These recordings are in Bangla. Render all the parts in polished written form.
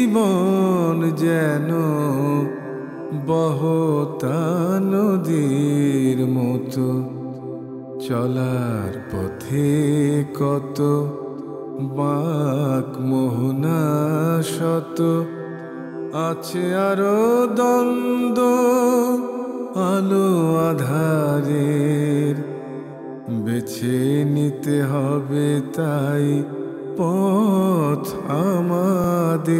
জীবন যেন বহতা নদীর মতো, চলার পথে কত বাঁক মোহনা শত, আছে আরো দ্বন্দ্ব আলো আধারের, বেছে নিতে হবে তাই পথ আমাদের।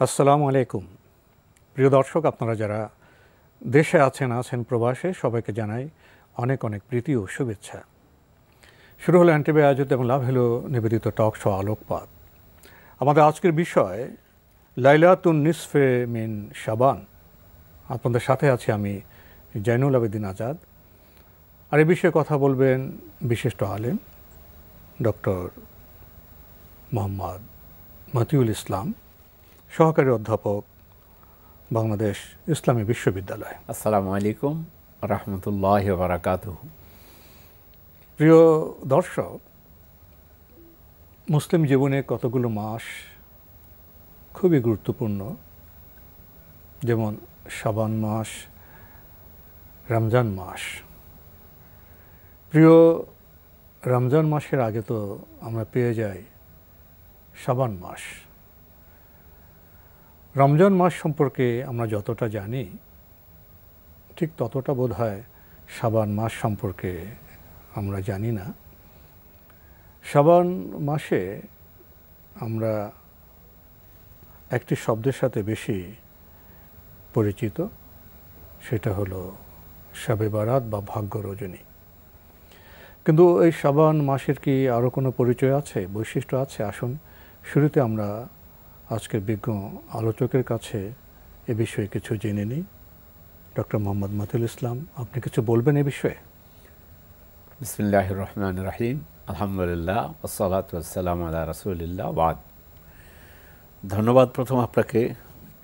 আসসালামু আলাইকুম প্রিয় দর্শক, আপনারা যারা দেশে আছেন প্রবাসে, সবাইকে জানাই অনেক অনেক প্রীতি ও শুভেচ্ছা। শুরু হলো এনটিভি আয়োজিত এবং লাভ হলো নিবেদিত টক শো আলোকপাত। আমাদের আজকের বিষয় লাইলাতুন নিসফে মিন শাবান। আপনাদের সাথে আছি আমি জয়নুল আবেদিন আজাদ। আর এই বিষয়ে কথা বলবেন বিশিষ্ট আলেম ডক্টর মোহাম্মদ মতিউল ইসলাম, সহকারী অধ্যাপক, বাংলাদেশ ইসলামী বিশ্ববিদ্যালয়। আসসালামু আলাইকুম রহমতুল্লাহি ওয়া বারাকাতুহু। প্রিয় দর্শক, মুসলিম জীবনে কতগুলো মাস খুবই গুরুত্বপূর্ণ, যেমন শাবান মাস, রমজান মাস। প্রিয় রমজান মাসের আগে তো আমরা পেয়ে যাই শাবান মাস। রমজান মাস সম্পর্কে আমরা যতটা জানি ঠিক ততটা বোধহয় শাবান মাস সম্পর্কে আমরা জানি না। শাবান মাসে আমরা একটি শব্দের সাথে বেশি পরিচিত, সেটা হলো শবে বারাত বা ভাগ্য রজনী। কিন্তু এই শাবান মাসের কি আরও কোনো পরিচয় আছে, বৈশিষ্ট্য আছে? আসুন শুরুতে আমরা আজকের বিজ্ঞ আলোচকের কাছে এ বিষয়ে কিছু জেনে নিই। ডক্টর মোহাম্মদ মতিউল ইসলাম, আপনি কিছু বলবেন এ বিষয়ে? বিসমিল্লাহির রহমানির রহিম, আলহামদুলিল্লাহ, ওয়াসসালাতু ওয়াসসালামু আলা রাসূলিল্লাহ, বাদ। ধন্যবাদ প্রথম আপনাকে,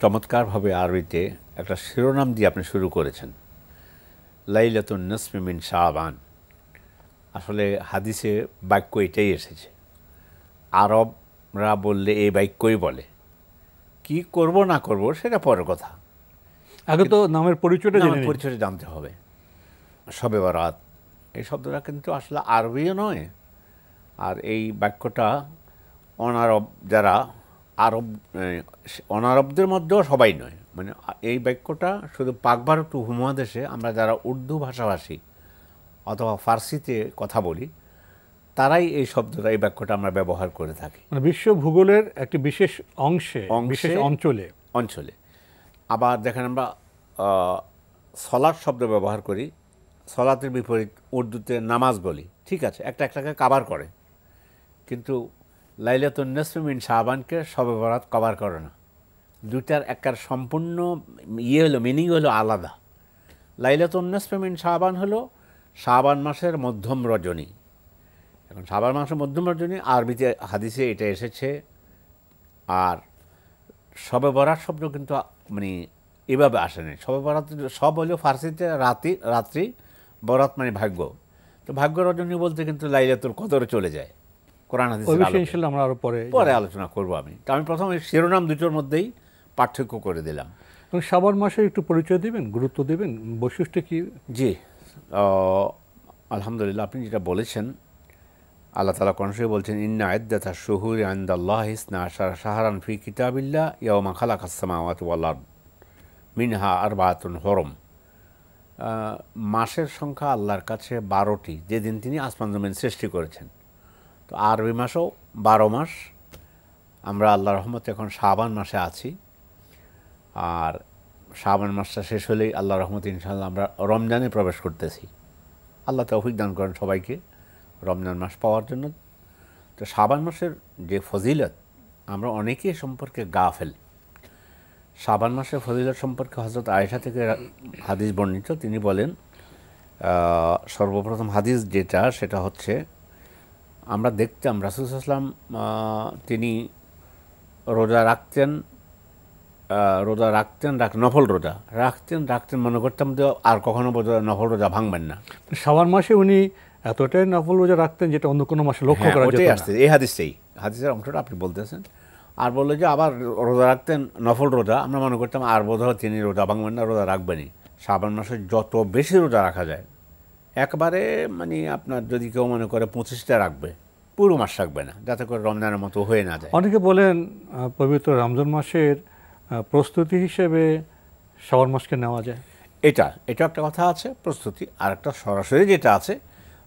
চমৎকারভাবে আরবিতে একটা শিরোনাম দিয়ে আপনি শুরু করেছেন, লাইলাতুন নিসফে মিন শাবান। আসলে হাদিসে বাক্য এটাই এসেছে, আরবরা বললে এই বাক্যই বলে, কি করব না করব সেটা পরের কথা, আগে তো নামের পরিচয়টা জানতে হবে। শবে বারাত এই শব্দটা কিন্তু আসলে আরবিও নয়, আর এই বাক্যটা অনারব যারা আরব, অনারবদের মধ্যেও সবাই নয়, মানে এই বাক্যটা শুধু পাক ভারত উপমহাদেশে আমরা যারা উর্দু ভাষাভাষী অথবা ফার্সিতে কথা বলি তারাই এই শব্দটা, এই বাক্যটা আমরা ব্যবহার করে থাকি। মানে বিশ্ব ভূগোলের একটি বিশেষ বিশেষ অঞ্চলে। আবার দেখেন আমরা সলাৎ শব্দ ব্যবহার করি, সলাতের বিপরীত উর্দুতে নামাজ বলি, ঠিক আছে, একটাকে কাভার করে, কিন্তু লাইলাতুন নিসফে মিন শাবানকে শবে বারাত কভার করে না। দুইটার একটার সম্পূর্ণ মিনিং হলো আলাদা। লাইলাতুন নিসফে মিন শাবান হলো শাবান মাসের মধ্যম রজনী। এখন শাবান মাসের মধ্যম রজনী আরবিতে হাদিসে এটা এসেছে। আর শবে বরাত শব্দ কিন্তু মানে এভাবে আসেনি। শবে বরাত সব হলো ফার্সিতে রাত্রি, বরাত মানে ভাগ্য। তো ভাগ্য রজনী বলতে কিন্তু লাইলাতুল কদরে চলে যায় কোরআন হাদিসে। আমরা আরো পরে আলোচনা করব। আমি প্রথমে শিরোনাম দুটোর মধ্যেই পার্থক্য করে দিলাম। শাবান মাসের একটু পরিচয় দিবেন, গুরুত্ব দিবেন, বৈশিষ্ট্য কি? জি, আলহামদুলিল্লাহ, আপনি যেটা বলেছেন, আল্লাহ তাআলা কোরআনে বলছেন, ইন্না ইদ্দাতাশ শুহুরি ইনদাল্লাহি ইসনা আশারা শাহরান ফি কিতাবিল্লাহ ইয়াওমা খালাকাস সামাওয়াতি ওয়াল আরদ মিনহা আরবাতুন হুরুম। মাসের সংখ্যা আল্লাহর কাছে 12টি, যেদিন তিনি আসমান জমিন সৃষ্টি করেছেন। তো আরবি মাসও 12 মাস। আমরা আল্লাহর রহমতে এখন শাবান মাসে আছি, আর শাবান মাসটা শেষ হলেই আল্লাহর রহমতে ইনশাআল্লাহ আমরা রমজানে প্রবেশ করতেছি। আল্লাহ তৌফিক দান করেন সবাইকে রমজান মাস পাওয়ার জন্য। তো শাবান মাসের যে ফজিলত আমরা অনেকেই সম্পর্কে গাফেল। শাবান মাসের ফজিলত সম্পর্কে হযরত আয়েশা থেকে হাদিস বর্ণিত, তিনি বলেন, সর্বপ্রথম হাদিস যেটা, সেটা হচ্ছে আমরা দেখতাম রাসূল সাল্লাল্লাহু আলাইহি ওয়াসাল্লাম তিনি রোজা রাখতেন, নফল রোজা রাখতেন, মনে করতাম যে আর কখনো নফল রোজা ভাঙবেন না। শাবান মাসে উনি এতটাই নফল রোজা রাখতেন যেটা অন্য কোনো মাসে লক্ষ্য করা যেত না। এই হাদিসের অংশটা আপনি বলতেছেন। আর বললো যে আবার রোজা রাখতেন, নফল রোজা। আমরা মনে করতাম আর বোধহয় তিনি রোজা ভাঙবেন না, রোজা রাখবেনই। শ্রাবণ মাসে যত বেশি রোজা রাখা যায়, একবারে মানে আপনার যদি কেউ মনে করে 25টা রাখবে, পুরো মাস রাখবে না, যাতে করে রমজানের মতো হয়ে না যায়। অনেকে বলেন পবিত্র রমজান মাসের প্রস্তুতি হিসেবে শ্রাবণ মাসকে নেওয়া যায়। এটা একটা কথা আছে, প্রস্তুতি। আর একটা সরাসরি যেটা আছে,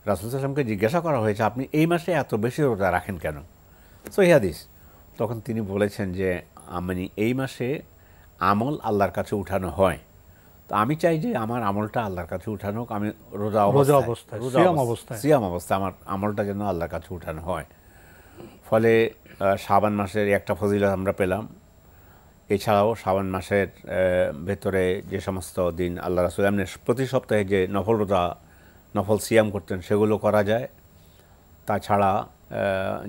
রাসূল সাল্লাল্লাহু আলাইহি ওয়াসাল্লামকে জিজ্ঞাসা করা হয়েছে আপনি এই মাসে এত বেশি রোজা রাখেন কেন? সহিহ হাদিস। তখন তিনি বলেছেন যে আমি এই মাসে আমল আল্লাহর কাছে উঠানো হয়, তো আমি চাই যে আমার আমলটা আল্লাহর কাছে উঠানো হোক। আমি সিয়াম অবস্থায় আমার আমলটা যেন আল্লাহর কাছে উঠানো হয়। ফলে শাবান মাসের একটা ফজিলত আমরা পেলাম। এছাড়াও শাবান মাসের ভেতরে যে সমস্ত দিন আল্লাহ রাসূল এমনি প্রতি সপ্তাহে যে নফল সিয়াম করতেন, সেগুলো করা যায়। তাছাড়া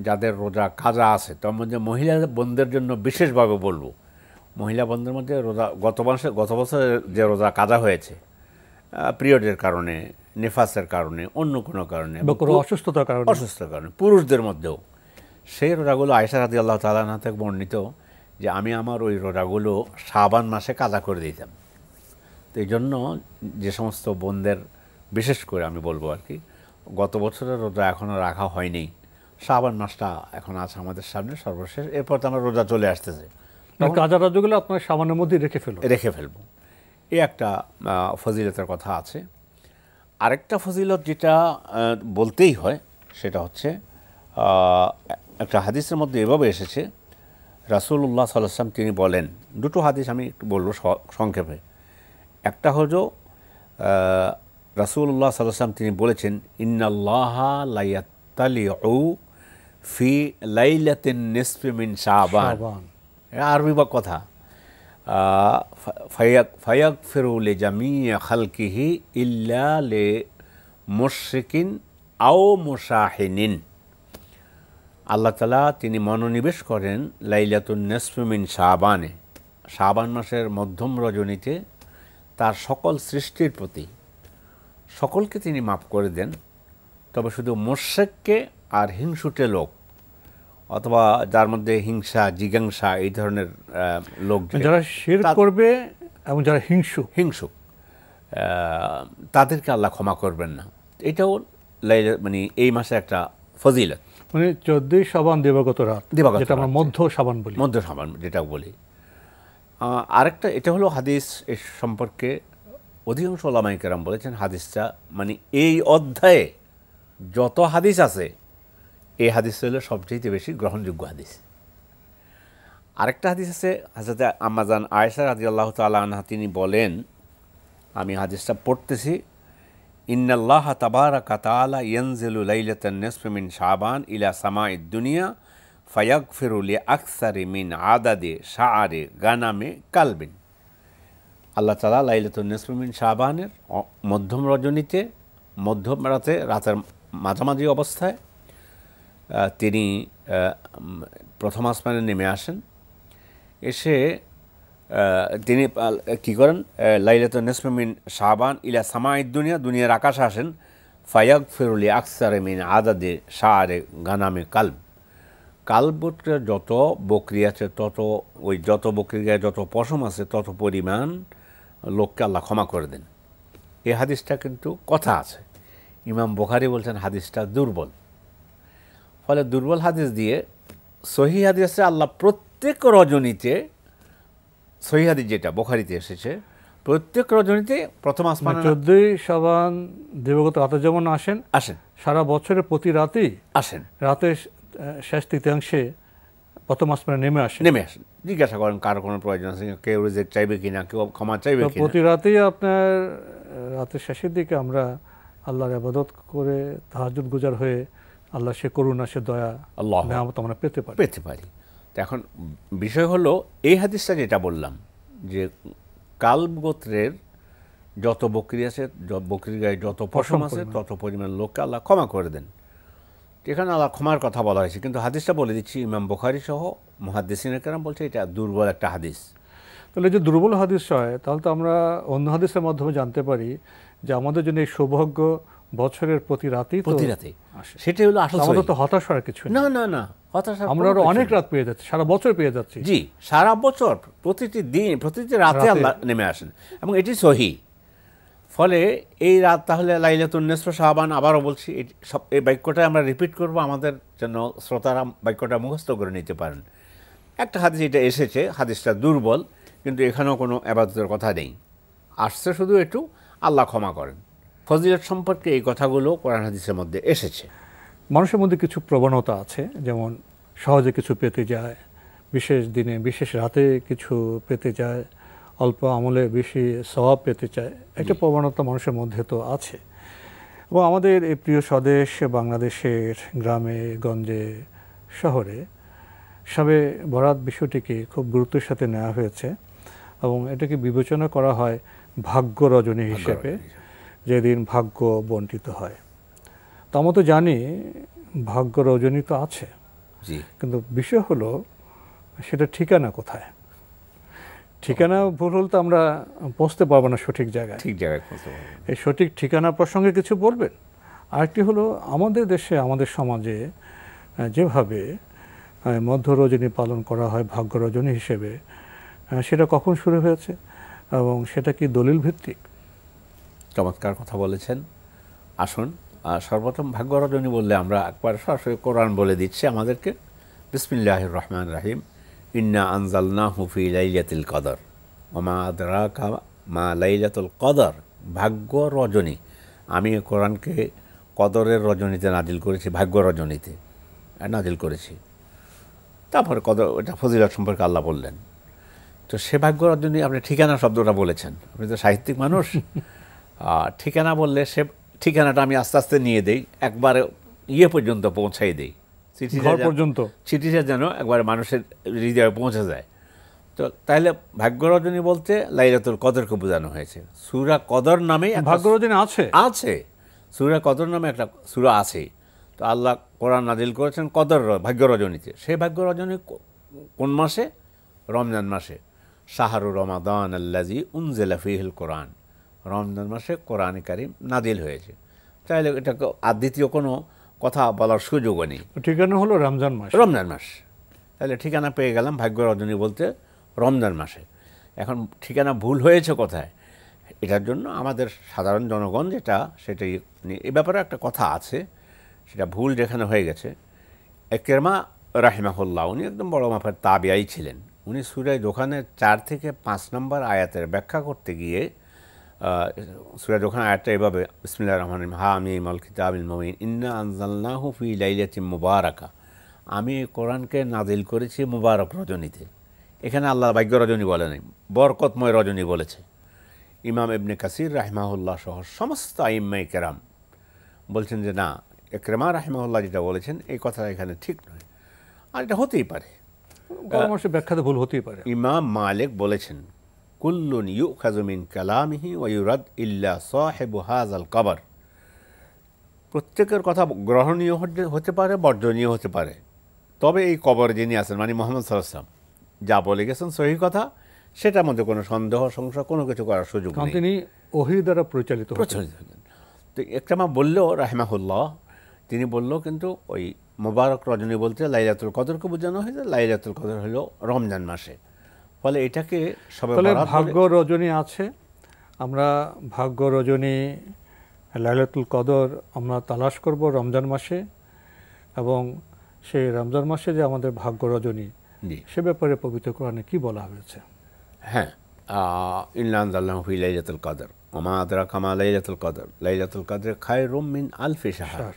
যাদের রোজা কাজা আছে, তার মধ্যে মহিলা বোনদের জন্য বিশেষভাবে বলবো, মহিলা বোনদের মধ্যে রোজা গত বছর যে রোজা কাজা হয়েছে পিরিয়ডের কারণে, নিফাসের কারণে, অন্য কোনো কারণে, অসুস্থতার কারণে, পুরুষদের মধ্যেও সেই রোজাগুলো আয়েশা রাদিয়াল্লাহু তাআলা আনহা থেকে বর্ণিত যে আমি আমার ওই রোজাগুলো শাবান মাসে কাজা করে দিতাম। তো এই জন্য যে সমস্ত বোনদের বিশেষ করে আমি বলবো আর কি, গত বছরের রোজা এখনও রাখা হয়নি, শাবান মাসটা এখন আছে আমাদের সামনে সর্বশেষ, এরপর তো আমার রোজা চলে আসতেছে, কাজা রোজাগুলো আপনার সাবানের মধ্যে রেখে ফেলবো। এই একটা ফজিলতের কথা আছে। আরেকটা ফজিলত যেটা বলতেই হয়, সেটা হচ্ছে একটা হাদিসের মধ্যে এভাবে এসেছে, রাসূলুল্লাহ সাল্লাল্লাহু আলাইহি ওয়াসাল্লাম তিনি বলেন, দুটো হাদিস আমি একটু বলবো সংক্ষেপে। একটা হলো রাসূলুল্লাহ সাল্লাল্লাহু আলাইহি ওয়াসাল্লাম তিনি বলেছেন, ইন্নাল্লাহা লা ইয়াত্তালিউ ফি লাইলাতিন নিসফি মিন শাবান। আরবি বা কথা, ফায়াগফিরু লিজামিই খালকিহি ইল্লা লিমুশরিকিন আও মুশাহিনিন। আল্লাহ তাআলা তিনি মনোনিবেশ করেন লাইলাতুন নিসফি মিন শাবানে, শাবান মাসের মধ্যম রজনীতে তার সকল সৃষ্টির প্রতি সকলকে তিনি মাফ করে দেন, তবে শুধু মুশরিককে আর হিংসুটে লোক, অথবা যার মধ্যে হিংসা জিজ্ঞাসা এই ধরনের লোক, যারা শিরক করবে এবং যারা হিংসুক তাদেরকে আল্লাহ ক্ষমা করবেন না। এটাও মানে এই মাসে একটা ফজিলত, মানে 14 শাবান দিবাগত রাত, যেটা আমরা মধ্য শাবান যেটা বলি। আরেকটা এটা হলো হাদিস, এ সম্পর্কে অধিকাংশ ওলামায়ে কেরাম বলেছেন হাদিসটা মানে এই অধ্যায়ে যত হাদিস আছে এই হাদিস হলো সবচেয়ে বেশি গ্রহণযোগ্য হাদিস। আরেকটা হাদিস আছে হযরত আম্মাজান আয়েশা রাদিয়াল্লাহু তাআলা আনহা, তিনি বলেন, আমি হাদিসটা পড়তেছি, ইন্নাল্লাহা তাবারাকা তাআলা ইয়ানজিলু লাইলাতান নিসফি মিন শাবান ইলা সামাইদ দুনিয়া ফায়াগফিরু লিআকসারি মিন আদাদি শাআরি গানামে কালবিন। আল্লাহ তাআলা লাইলাতুন নিসফি মিন শাবানের মধ্যম রজনীতে, মধ্যম রাতে, রাতের মাঝামাঝি অবস্থায় তিনি প্রথম আসমানে নেমে আসেন। এসে তিনি কী করেন, লাইলাতুন নিসফি মিন শাবান ইলা সামাইদ দুনিয়া, দুনিয়ার আকাশে আসেন। ফায়াগফিরু লিআকসারি মিন আদাদি শাআরি গানামে কালবটের যত বকরি আছে, যত বকরির গায়ে যত পশম আছে, তত পরিমাণ লোককে আল্লাহ ক্ষমা করে দেন। এই হাদিসটা কিন্তু কথা আছে, ইমাম বুখারী বলছেন হাদিসটা দুর্বল। ফলে দুর্বল হাদিস দিয়ে সহিহ হাদিসে আল্লাহ প্রত্যেক রজনীতে, সহিহ হাদিস যেটা বুখারীতে এসেছে, প্রত্যেক রজনীতে প্রথম আসমান 14 শাবান দিবাগত রাতে যেমন আসেন, সারা বছরের প্রতি রাতেই আসেন, রাতের শেষ তৃতীয়াংশে প্রথম আসমানে নেমে আসেন। জিজ্ঞাসা করেন কার কোনো প্রয়োজন আছে, কেউ রিজিক চাইবে কিনা, কেউ ক্ষমা চাইবে কিনা। প্রতি রাতেই আপনার রাতের শেষের দিকে আমরা আল্লাহর ইবাদত করে তাহাজ্জুদ গুজার হয়ে আল্লাহ সে করুণা, সে দয়া, আল্লাহ নেয়ামত আমরা পেতে পারি। তো এখন বিষয় হলো এই হাদিসটা যেটা বললাম, যে কালব গোত্রের যত বকরি আছে, বকরির গায়ে যত পশম আছে, তত পরিমাণ লোককে আল্লাহ ক্ষমা করে দেন। এখানে আল্লাহ ক্ষমার কথা বলা হয়েছে, কিন্তু হাদিসটা বলে দিচ্ছি, ইমাম বুখারী সহ মুহাদ্দিসিনে কেরাম বলছে এটা দুর্বল একটা হাদিস। তাহলে যে দুর্বল হাদিস হয়, তাহলে তো আমরা অন্য হাদিসের মাধ্যমে জানতে পারি যে আমাদের জন্য এই সৌভাগ্য বছরের প্রতি রাতেই তো প্রতি রাতে আসে। সেটাই হলো আসল আমাদের সহি। তো হতাশ হওয়ার কিছু নেই। না না না, হতাশার আমরা কোনো আরো কিছু অনেক নেই। রাত পেয়ে যাচ্ছি, সারা বছর পেয়ে যাচ্ছি। জি, সারা বছর প্রতিটি দিন প্রতিটি রাতে রাতে। আল্লাহ নেমে আসেন এবং এটি সহি। ফলে এই রাত তাহলে লাইলাতুন নিসফ শাবান, আবারও বলছি এই বাক্যটা আমরা রিপিট করব আমাদের জন্য, শ্রোতারা বাক্যটা মুখস্থ করে নিতে পারেন। একটা হাদিস এটা এসেছে, হাদিসটা দুর্বল, কিন্তু এখানেও কোনো আবাদতের কথা নেই, আসছে শুধু একটু আল্লাহ ক্ষমা করেন। ফজিলত সম্পর্কে এই কথাগুলো কোরআন হাদিসের মধ্যে এসেছে। মানুষের মধ্যে কিছু প্রবণতা আছে, যেমন সহজে কিছু পেতে যায়, বিশেষ দিনে বিশেষ রাতে কিছু পেতে যায়, অল্প আমলে বেশি সওয়াব পেতে চায়। একটা প্রবণতা মানুষের মধ্যে তো আছে। এবং আমাদের এই প্রিয় স্বদেশ বাংলাদেশের গ্রামে গঞ্জে শহরে সবে বরাত বিষয়টিকে খুব গুরুত্বের সাথে নেওয়া হয়েছে এবং এটাকে বিবেচনা করা হয় ভাগ্য রজনী হিসেবে, যেদিন ভাগ্য বণ্টিত হয়। তো আমরা তো জানি ভাগ্য রজনী তো আছে, জি, কিন্তু বিষয় হলো সেটা ঠিকানা কোথায়। ঠিকানা ভুল হলে তো আমরা পৌঁছতে পারবো না সঠিক জায়গায়। ঠিক জায়গায় পৌঁছতে পারবেন। এই সঠিক ঠিকানা প্রসঙ্গে কিছু বলবেন? আরেকটি হলো আমাদের দেশে আমাদের সমাজে যেভাবে মধ্য রজনী পালন করা হয় ভাগ্য রজনী হিসেবে, সেটা কখন শুরু হয়েছে এবং সেটা কি দলিল ভিত্তিক? চমৎকার কথা বলেছেন। আসুন, সর্বপ্রথম ভাগ্য রজনী বললে আমরা একবার সরাসরি কোরআন বলে দিচ্ছে আমাদেরকে। বিসমিল্লাহির রহমানির রহিম, ইন্না আনজালনাহু ফি লাইলাতুল কদর ওয়া মা আদরাকা মা লাইলাতুল কদর। ভাগ্য রজনী, আমি এই কোরআনকে কদরের রজনীতে নাজিল করেছি, ভাগ্য রজনীতে নাজিল করেছি। তারপরে কদর, এটা ফজিলত সম্পর্কে আল্লাহ বললেন। তো সে ভাগ্য রজনী, আপনি ঠিকানা শব্দটা বলেছেন, আপনি তো সাহিত্যিক মানুষ। ঠিকানা বললে সে ঠিকানাটা আমি আস্তে আস্তে নিয়ে দেই, একবারে পর্যন্ত পৌঁছাই দেই, ঘর পর্যন্ত, চিঠিটা যেন একবারে মানুষের হৃদয়ে পৌঁছে যায়। তো তাইলে ভাগ্য রজনী বলতে লাইলাতুল কদরকে বোঝানো হয়েছে। সূরা কদর নামে ভাগ্য রজনী আছে, আছে সূরা কদর নামে একটা সূরা আছে। তো আল্লাহ কোরআন নাজিল করেছেন কদর ভাগ্য রজনীতে। সেই ভাগ্য রজনী কোন মাসে? রমজান মাসে। শাহরু রমাদান আল্লাযী উনজিলা ফীহিল কোরআন, রমজান মাসে কোরআন কারীম নাজিল হয়েছে। তাহলে এটা আর দ্বিতীয় কোনো কথা বলার সুযোগও নেই। ঠিকানা হলো রমজান মাস, রমজান মাস। তাহলে ঠিকানা পেয়ে গেলাম ভাগ্য রজনী বলতে রমজান মাসে। এখন ঠিকানা ভুল হয়েছে কোথায়, এটার জন্য আমাদের সাধারণ জনগণ যেটা, সেটাই এ ব্যাপারে একটা কথা আছে, সেটা ভুল যেখানে হয়ে গেছে। ইকরামা রাহিমাহুল্লাহ, উনি একদম বড় মাপের তাবিঈ ছিলেন। উনি সূরা দোখানের 4 থেকে 5 নম্বর আয়াতের ব্যাখ্যা করতে গিয়ে সূরা দোখান আয়াতটা এভাবে, বিসমিল্লাহির রহমানির রহিম, হামিম আল কিতাবিল মুবিন ইন্না আনজালনাহু ফি লাইলাতিন মুবারাকা, আমি কোরআনকে নাজিল করেছি মুবারক রজনীতে। এখানে আল্লাহ ভাগ্য রজনী বলে নাই, বরকতময় রজনী বলেছে। ইমাম ইবনে কাসির রাহিমাহুল্লাহ সহ সমস্ত আইম্মায়ে কেরাম বলছেন যে না, ইকরামা রাহিমাহুল্লাহ যেটা বলেছেন এই কথাটা এখানে ঠিক নয়, আর এটা হতেই পারে, পরামর্শের ব্যাখ্যাতে ভুল হতেই পারে। ইমাম মালিক বলেছেন কুল্লুন ইউখাযু মিন কালামিহি ওয়া ইউরাদ ইল্লা সাহিবু হাযাল কবর, প্রত্যেকের কথা গ্রহণীয় হতে পারে, বর্জনীয় হতে পারে, তবে এই কবরে যিনি আছেন মানে মুহাম্মদ সাল্লাল্লাহু আলাইহি ওয়াসাল্লাম যা বলে গেছেন সহি কথা, সেটার মধ্যে কোনো সন্দেহ সংশয় কোনো কিছু করার সুযোগ নেই, তিনি ওহী দ্বারা প্রচলিত হতেন। তো ইকরামা বললেও রাহিমাহুল্লাহ, তিনি বললেও কিন্তু ওই মোবারক রজনী বলতে লাইলাতুল কদরকে বোঝানো হয়েছে। লাইলাতুল কদর হলো রমজান মাসে, ফলে এটাকে সবে ভাগ্য রজনী আছে। আমরা ভাগ্য রজনী লাইলাতুল কদর আমরা তালাশ করব রমজান মাসে, এবং সেই রমজান মাসে যে আমাদের ভাগ্য রজনী, সে ব্যাপারে পবিত্র কোরআনে কি বলা হয়েছে? হ্যাঁ, ইন্না আনজালনাহু ফি লাইলাতুল কদর ওয়া মা আদরাকা মা লাইলাতুল কদর, লাইলাতুল কদর খায়রুম মিন আলফি শাহর,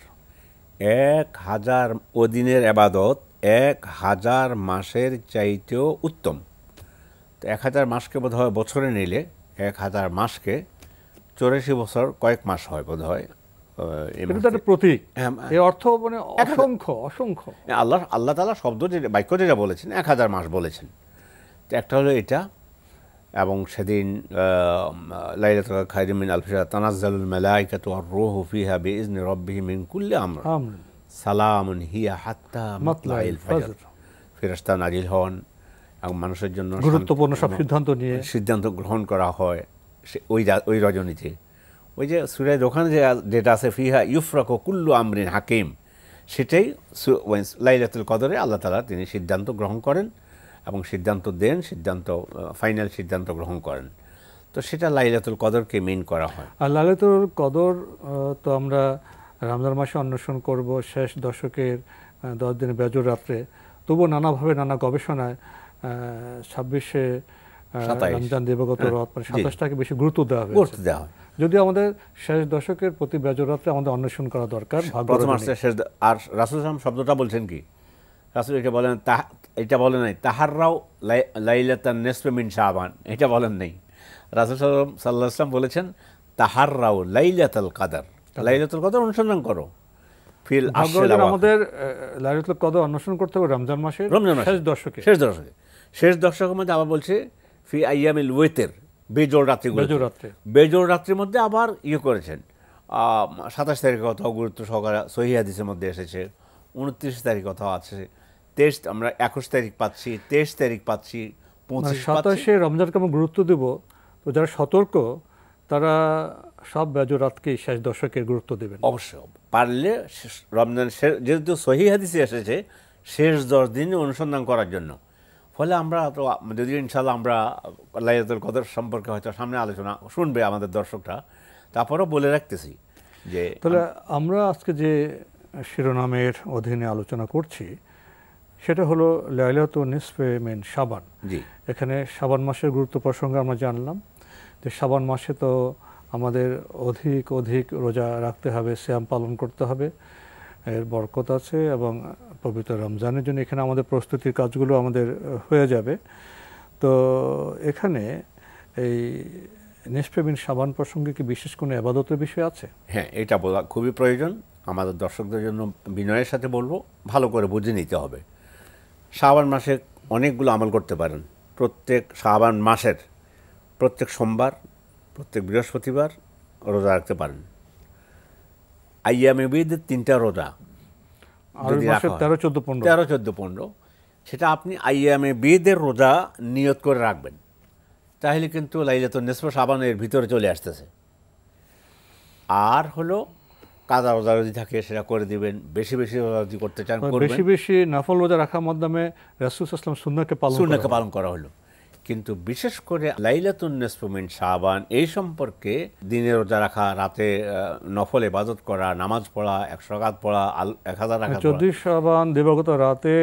1000 দিনের ইবাদত 1000 মাসের চাইতেও উত্তম। তো 1000 মাসকে বোধ হয় বছরে নিলে 1000 মাসকে 84 বছর কয়েক মাস হয় বোধ হয়। এটা একটা প্রতীক, এর অর্থ মানে অসংখ্য অসংখ্য। আল্লাহ তাআলা শব্দ যে বাক্য যেটা বলেছেন 1000 মাস বলেছেন। তো একটা হলো এটা, এবং সেদিন লাইলাতুল খায়রুম মিন আলফি শাহর তানাজ্জালুল মালায়েকাতু ওয়ার রূহু ফিহা বিইজনি রাব্বিহিম মিন কুল্লি আমর সালামুন হিয়া হাত্তা মাতলাইল ফজর, ফেরেশতা নাজিল হন এবং মানুষের জন্য গুরুত্বপূর্ণ সব সিদ্ধান্ত গ্রহণ করা হয় ওই রজনীতে। ওই যে সূরা দোকানে যেটা আছে ফিহা ইউফরাকু কুল্লু আমরিন হাকিম, সেটাই লাইলাতুল কদরে আল্লাহ তাআলা তিনি সিদ্ধান্ত গ্রহণ করেন এবং সিদ্ধান্ত দেন, ফাইনাল সিদ্ধান্ত গ্রহণ করেন। তো সেটা লাইলাতুল কদরকে মেইন করা হয়। আর লাইলাতুল কদর তো আমরা রমজান মাসে অন্বেষণ করব শেষ দশকের 10 দিনের বেজোর রাত্রে। তবুও নানাভাবে নানা গবেষণায় 26শে রমজান দিবগত রাত মানে 27টাকে বেশি গুরুত্ব দেওয়া হয়েছে। যদিও আমাদের শেষ দশকের প্রতি বেজোর রাত্রে আমাদের অন্বেষণ করা দরকার। প্রথম আসছে শেষ। আর রাসূল সাল্লাল্লাহু শব্দটা বলছেন কি? রাসূল এটা বলেন নাই তাহাররাও লাইলাতান নিসফি মিন শাবান, এটা বলেন নাই। রাসূল সাল্লাল্লাহু আলাইহি ওয়াসাল্লাম বলেছেন তাহাররাও লাইলাতুল কদর, লাইলাতুল কদর অনুসন্ধান করো। ফিল আশরিল আমাদের লাইলাতুল কদর অন্বেষণ করতে হবে রমজান মাসের শেষ দশকে। শেষ দশকের মধ্যে আবার বলছে ফি আইয়ামিল ওয়েতের, বেজোড় বেজোড় রাত্রির মধ্যে আবার করেছেন। 27 তারিখের কথাও গুরুত্ব সহকারে সহিহ হাদিসের মধ্যে এসেছে, 29 তারিখ কথাও আছে, 23 আমরা 21 তারিখ পাচ্ছি, 23 তারিখ পাচ্ছি, 25 27শে রমজানকে আমরা গুরুত্ব দেব। তো যারা সতর্ক তারা সব বেজোড় রাতকেই শেষ দশকের গুরুত্ব দেবেন। অবশ্যই পারলে রমজান যেহেতু সহিহ হাদিসে এসেছে শেষ 10 দিন অনুসন্ধান করার জন্য। ফলে আমরা তো যদি ইনশাআল্লাহ আমরা লাইলাতুল কদর সম্পর্কে হয়তো সামনে আলোচনা শুনবে আমাদের দর্শকরা, তারপরেও বলে রাখতেছি যে তাহলে আমরা আজকে যে শিরোনামের অধীনে আলোচনা করছি সেটা হলো লাইলাতুন নিসফে মিন শাবান। এখানে শাবান মাসের গুরুত্ব প্রসঙ্গে আমরা জানলাম যে শাবান মাসে তো আমাদের অধিক রোজা রাখতে হবে, সিয়াম পালন করতে হবে, এর বরকত আছে এবং পবিত্র রমজানের জন্য এখানে আমাদের প্রস্তুতির কাজগুলো আমাদের হয়ে যাবে। তো এখানে এই নিসফে মিন শাবান প্রসঙ্গে কি বিশেষ কোনো ইবাদতের বিষয় আছে? হ্যাঁ, এটা বলা খুবই প্রয়োজন। আমাদের দর্শকদের জন্য বিনয়ের সাথে বলবো, ভালো করে বুঝে নিতে হবে। শাবান মাসে অনেকগুলো আমল করতে পারেন। প্রত্যেক শাবান মাসের প্রত্যেক সোমবার, প্রত্যেক বৃহস্পতিবার রোজা রাখতে পারেন। আইয়ামে বিদ 3টা রোজা, 13-14-15, সেটা আপনি আইয়ামে বিদের রোজা নিয়ত করে রাখবেন, তাহলে কিন্তু লাইলাতুন নিসফে শাবান এর ভিতরে চলে আসতেছে। আর হলো কাজা রোজা যদি থাকে সেটা করে দিবেন, বেশি রোজা যদি করতে চান করবেন। বেশি নফল রোজা রাখার মাধ্যমে রাসূল সাল্লাল্লাহু আলাইহি ওয়াসাল্লাম সুন্নাহকে পালন করা হলো। কিন্তু বিশেষ করে লাইলাতুন নিসফে মিন শাবান এই সম্পর্কে দিনে রোজা রাখা, রাতে নফল ইবাদত করা, নামাজ পড়া, 100 রাকাত পড়া, 1000 রাকাত পড়া, 14 শাবান দিবাগত রাতে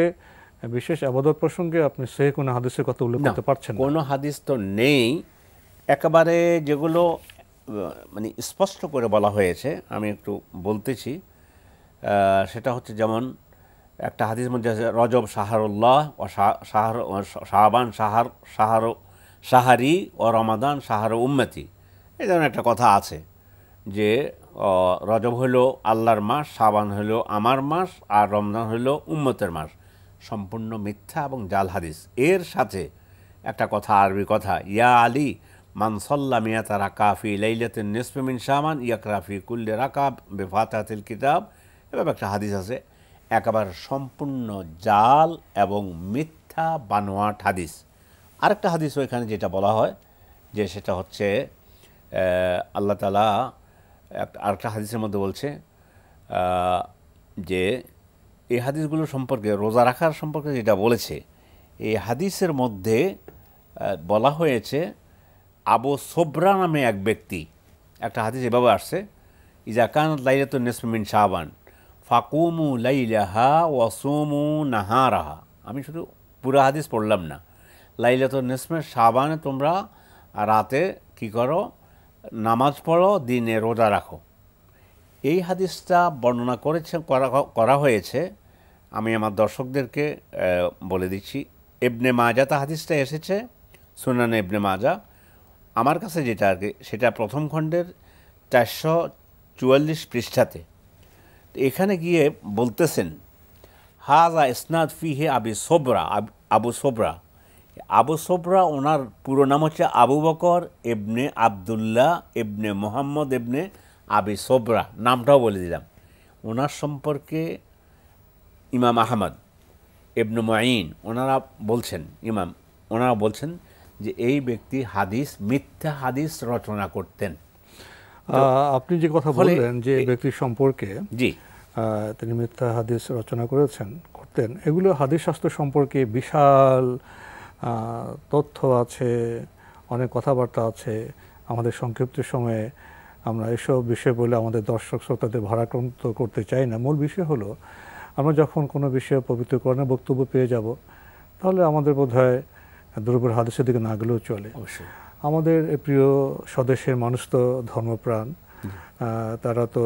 বিশেষ ইবাদত প্রসঙ্গে আপনি সহিহ কোন হাদিসের কথা উল্লেখ করতে পারছেন না? কোনো হাদিস তো নেই। একেবারে যেগুলো মানে স্পষ্ট করে বলা হয়েছে আমি একটু বলতেছি। সেটা হচ্ছে যেমন একটা হাদিস মধ্যে আছে রজব শাহরুল্লাহ ও শাবান শাহারি ও রমাদান শাহর উম্মতি, এই ধরনের একটা কথা আছে যে রজব হলো আল্লাহর মাস, শাবান হলো আমার মাস, আর রমজান হলো উম্মতের মাস। সম্পূর্ণ মিথ্যা এবং জাল হাদিস। এর সাথে একটা কথা, আরবি কথা, ইয়া আলী মান সাল্লা মিয়াতা রাকা ফি লাইলাতিন নিসফি মিন শাবান ইয়াকরা ফি কুল্লি রাকা বিফাতিহাতিল কিতাব, এভাবে একটা হাদিস আছে। একেবারে সম্পূর্ণ জাল এবং মিথ্যা বানোয়াট হাদিস। আরেকটা হাদিস ওইখানে যেটা বলা হয় যে সেটা হচ্ছে আল্লাহ তাআলা আরেকটা হাদিসের মধ্যে বলছে যে এই হাদিসগুলো সম্পর্কে, রোজা রাখার সম্পর্কে যেটা বলেছে, এই হাদিসের মধ্যে বলা হয়েছে আবু সোবরা নামে এক ব্যক্তি, একটা হাদিস এভাবে আসছে ইজা কানাত লাইলাতুন নিসফি মিন শাবান ফাকুমু লাইলাহা ওয়াসুমু নাহারাহা। আমি শুধু পুরো হাদিস পড়লাম না, লাইলাতুন নিসফি শাবানে তোমরা রাতে কি করো, নামাজ পড়ো, দিনে রোজা রাখো। এই হাদিসটা বর্ণনা করা হয়েছে, আমি আমার দর্শকদেরকে বলে দিচ্ছি। ইবনে মাজাতে হাদিসটা এসেছে, সুনানে ইবনে মাজা। আমার কাছে যেটা আর কি সেটা প্রথম খণ্ডের 444 পৃষ্ঠাতে। এখানে গিয়ে বলতেছেন হাজা ইসনাদ ফিহে আবু সোবরা ওনার পুরো নাম হচ্ছে আবু বকর ইবনে আবদুল্লাহ ইবনে মোহাম্মদ ইবনে আবি সোবরা, নামটাও বলে দিলাম। ওনার সম্পর্কে ইমাম আহমদ ইবনে মুঈন ওনারা বলছেন যে এই ব্যক্তি মিথ্যা হাদিস রচনা করতেন। আপনি যে কথা বললেন যে ব্যক্তির সম্পর্কে জি তিনি মিথ্যা হাদিস রচনা করতেন, এগুলো হাদিস শাস্ত্র সম্পর্কে বিশাল তথ্য আছে, অনেক কথাবার্তা আছে। আমাদের সংক্ষিপ্ত সময়ে আমরা এসব বিষয় বলে আমাদের দর্শক শ্রোতাদের ভারাক্রান্ত করতে চাই না। মূল বিষয় হলো আমরা যখন কোনো বিষয়ে পবিত্র কোরআনের বক্তব্য পেয়ে যাব, তাহলে আমাদের বোধহয় দুর্বল হাদিসের দিকে না গেলেও চলে। অবশ্যই। আমাদের প্রিয় স্বদেশের মানুষ তো ধর্মপ্রাণ, তারা তো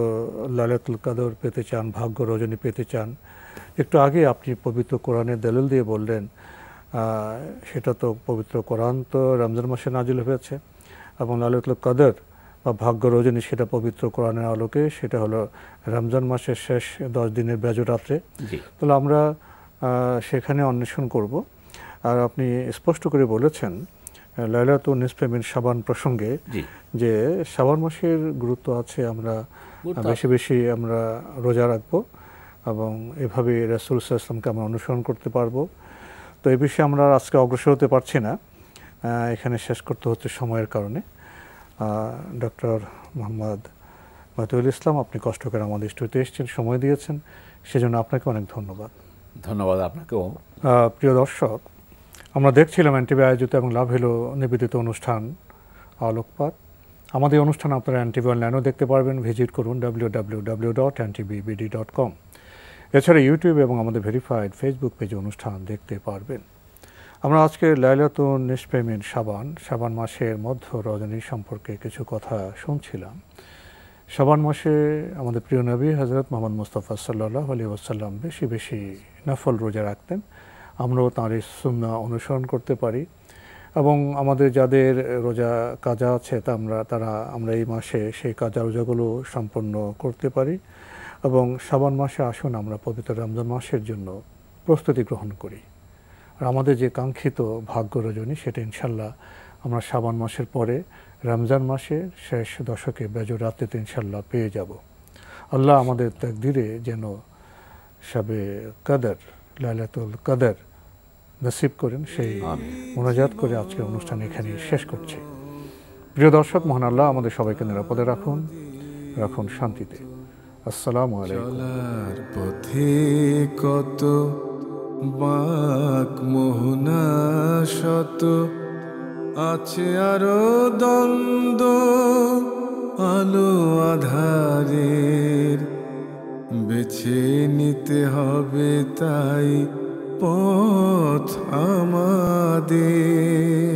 লাইলাতুল কদর পেতে চান, ভাগ্য রজনী পেতে চান। একটু আগে আপনি পবিত্র কোরআনের দলিল দিয়ে বললেন, সেটা তো পবিত্র কোরআন তো রমজান মাসে নাজিল হয়েছে, এবং লাইলাতুল কদর বা ভাগ্য রজনী সেটা পবিত্র কোরআনের আলোকে, সেটা হলো রমজান মাসের শেষ 10 দিনের বেজর রাত্রে। তাহলে আমরা সেখানে অন্বেষণ করব। আর আপনি স্পষ্ট করে বলেছেন লাইলাতুন নিসফে মিন শাবান প্রসঙ্গে যে শাবান মাসের গুরুত্ব আছে, আমরা বেশি বেশি আমরা রোজা রাখবো এবং এভাবে রাসূল সাল্লাল্লাহু আলাইহি ওয়াসাল্লামকে আমরা অনুসরণ করতে পারবো। তো এই বিষয়ে আমরা আজকে অগ্রসর হতে পারছি না, এখানে শেষ করতে হচ্ছে সময়ের কারণে। ডক্টর মোহাম্মদ মতিউল ইসলাম, আপনি কষ্ট করে আমাদের স্টুডিওতে এসেছেন, সময় দিয়েছেন, সেজন্য আপনাকে অনেক ধন্যবাদ। ধন্যবাদ আপনাকেও। প্রিয় দর্শক, আমরা দেখছিলাম এনটিভি আয়োজিত এবং লাভ হলো নিবেদিত অনুষ্ঠান আলোকপাত। আমাদের অনুষ্ঠান আপনারা এনটিভি অনলাইনেও দেখতে পারবেন, ভিজিট করুন www.ntvbd.com। এছাড়া ইউটিউব এবং আমাদের ভেরিফাইড ফেসবুক পেজে অনুষ্ঠান দেখতে পারবেন। আমরা আজকে লাইলাতুন নিসফে মিন শাবান মাসের মধ্য রজনী সম্পর্কে কিছু কথা শুনছিলাম। শাবান মাসে আমাদের প্রিয় নবী হযরত মুহাম্মদ মুস্তাফা সাল্লাল্লাহু আলাইহি ওয়াসাল্লাম বেশি বেশি নফল রোজা রাখতেন। আমরাও তাঁর এই সুন্নাহ অনুসরণ করতে পারি, এবং আমাদের যাদের রোজা কাজা আছে আমরা এই মাসে সেই কাজা রোজাগুলো সম্পন্ন করতে পারি। এবং শাবান মাসে আসুন আমরা পবিত্র রমজান মাসের জন্য প্রস্তুতি গ্রহণ করি। আর আমাদের যে কাঙ্ক্ষিত ভাগ্য রজনী, সেটা ইনশাল্লাহ আমরা শাবান মাসের পরে রমজান মাসের শেষ দশকে বেজর রাত্রিতে ইনশাল্লাহ পেয়ে যাব। আল্লাহ আমাদের তাকদীরে যেন শবে কদর, লাইলাতুল কদর নসিব করেন, সেই মোনাজাত করে আজকের অনুষ্ঠান এখানে শেষ করছি। প্রিয় দর্শক, মহান আল্লাহ আমাদের সবাইকে নিরাপদে রাখুন শান্তিতে। আসসালামু আলাইকুম। চলার পথে কত বাঁক মোহনা শত, আছে আরো দ্বন্দ্ব আলো আধারের, বেছে নিতে হবে তাই পথ আমাদের।